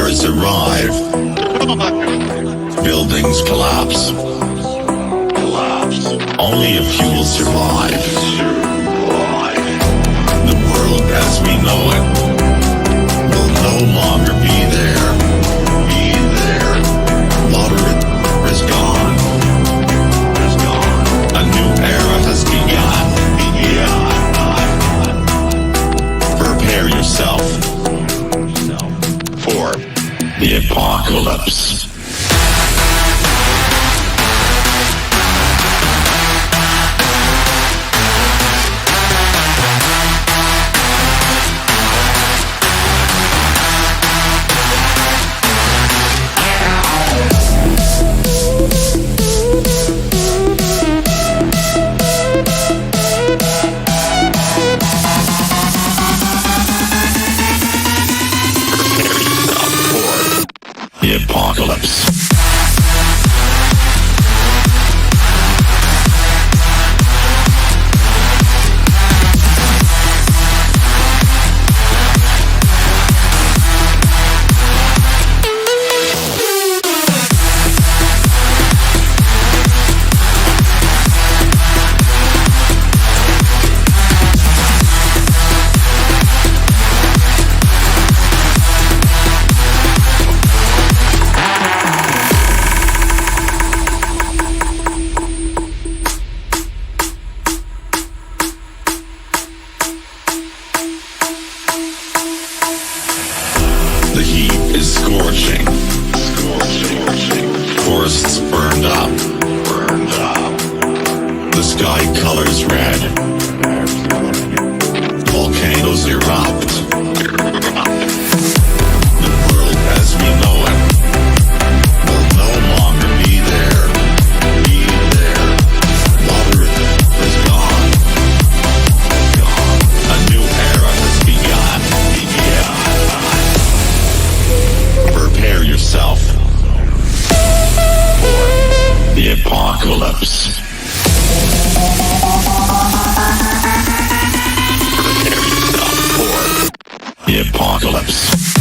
terrorists arrive. Buildings collapse. Only a few will survive. The world as we know it will no longer be there. Moderate is gone. A new era has begun. Prepare yourself for the apocalypse. The apocalypse. The heat is scorching. Forests burned up. The sky colors red. Volcanoes erupt. The world as we know it will no longer be there. Water is gone. A new era has begun. Prepare yourself for the apocalypse. Prepare yourself for the apocalypse.